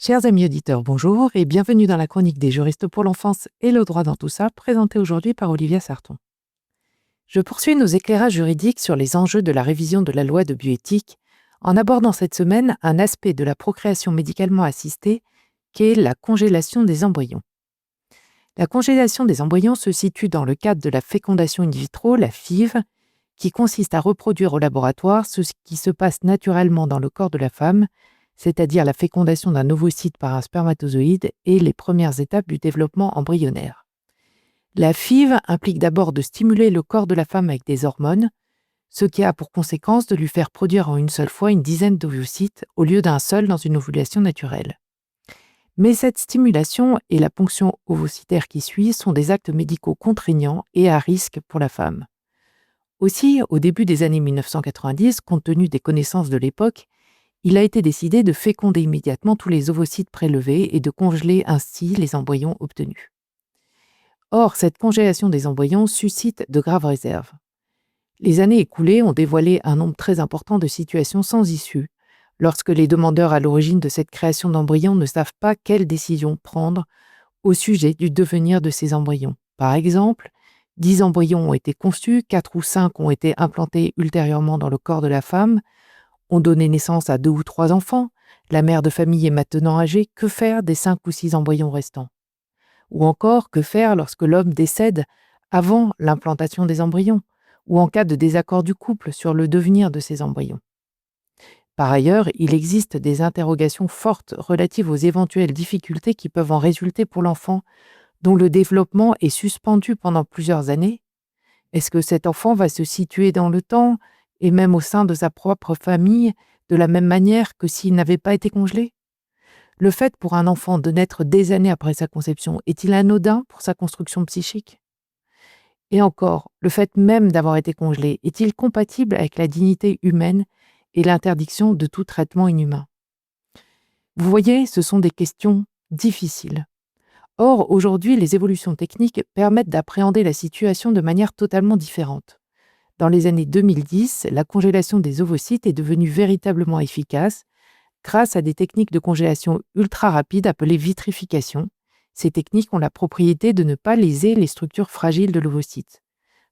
Chers amis auditeurs, bonjour et bienvenue dans la chronique des juristes pour l'enfance et le droit dans tout ça, présentée aujourd'hui par Olivia Sarton. Je poursuis nos éclairages juridiques sur les enjeux de la révision de la loi de bioéthique en abordant cette semaine un aspect de la procréation médicalement assistée qu'est la congélation des embryons. La congélation des embryons se situe dans le cadre de la fécondation in vitro, la FIV, qui consiste à reproduire au laboratoire ce qui se passe naturellement dans le corps de la femme, c'est-à-dire la fécondation d'un ovocyte par un spermatozoïde et les premières étapes du développement embryonnaire. La FIV implique d'abord de stimuler le corps de la femme avec des hormones, ce qui a pour conséquence de lui faire produire en une seule fois une dizaine d'ovocytes au lieu d'un seul dans une ovulation naturelle. Mais cette stimulation et la ponction ovocytaire qui suit sont des actes médicaux contraignants et à risque pour la femme. Aussi, au début des années 1990, compte tenu des connaissances de l'époque, il a été décidé de féconder immédiatement tous les ovocytes prélevés et de congeler ainsi les embryons obtenus. Or, cette congélation des embryons suscite de graves réserves. Les années écoulées ont dévoilé un nombre très important de situations sans issue, lorsque les demandeurs à l'origine de cette création d'embryons ne savent pas quelle décision prendre au sujet du devenir de ces embryons. Par exemple, 10 embryons ont été conçus, 4 ou 5 ont été implantés ultérieurement dans le corps de la femme, ont donné naissance à 2 ou 3 enfants, la mère de famille est maintenant âgée, que faire des 5 ou 6 embryons restants? Ou encore, que faire lorsque l'homme décède avant l'implantation des embryons, ou en cas de désaccord du couple sur le devenir de ces embryons? Par ailleurs, il existe des interrogations fortes relatives aux éventuelles difficultés qui peuvent en résulter pour l'enfant, dont le développement est suspendu pendant plusieurs années. Est-ce que cet enfant va se situer dans le temps et même au sein de sa propre famille de la même manière que s'il n'avait pas été congelé? Le fait pour un enfant de naître des années après sa conception est-il anodin pour sa construction psychique? Et encore, le fait même d'avoir été congelé est-il compatible avec la dignité humaine et l'interdiction de tout traitement inhumain? Vous voyez, ce sont des questions difficiles. Or, aujourd'hui, les évolutions techniques permettent d'appréhender la situation de manière totalement différente. Dans les années 2010, la congélation des ovocytes est devenue véritablement efficace grâce à des techniques de congélation ultra rapides appelées vitrification. Ces techniques ont la propriété de ne pas léser les structures fragiles de l'ovocyte.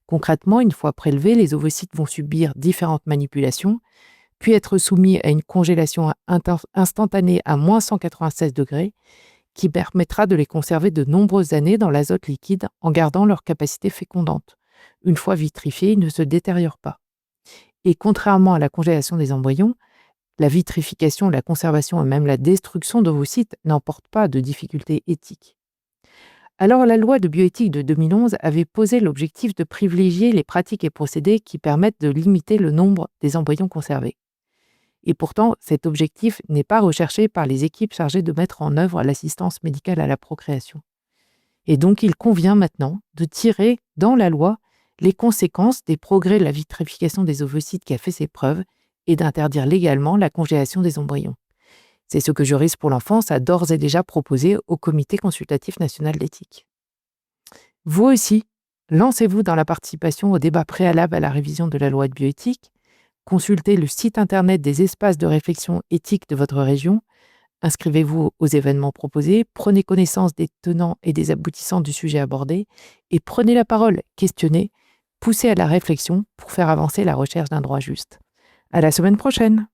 Concrètement, une fois prélevés, les ovocytes vont subir différentes manipulations, puis être soumis à une congélation instantanée à moins 196 degrés, qui permettra de les conserver de nombreuses années dans l'azote liquide en gardant leur capacité fécondante. Une fois vitrifiés, ils ne se détériorent pas. Et contrairement à la congélation des embryons, la vitrification, la conservation et même la destruction d'ovocytes n'emportent pas de difficultés éthiques. Alors la loi de bioéthique de 2011 avait posé l'objectif de privilégier les pratiques et procédés qui permettent de limiter le nombre des embryons conservés. Et pourtant, cet objectif n'est pas recherché par les équipes chargées de mettre en œuvre l'assistance médicale à la procréation. Et donc, il convient maintenant de tirer dans la loi les conséquences des progrès de la vitrification des ovocytes qui a fait ses preuves et d'interdire légalement la congélation des embryons. C'est ce que Juristes pour l'enfance a d'ores et déjà proposé au Comité consultatif national d'éthique. Vous aussi, lancez-vous dans la participation au débat préalable à la révision de la loi de bioéthique. Consultez le site internet des espaces de réflexion éthique de votre région. Inscrivez-vous aux événements proposés, prenez connaissance des tenants et des aboutissants du sujet abordé et prenez la parole, questionnez, poussez à la réflexion pour faire avancer la recherche d'un droit juste. À la semaine prochaine!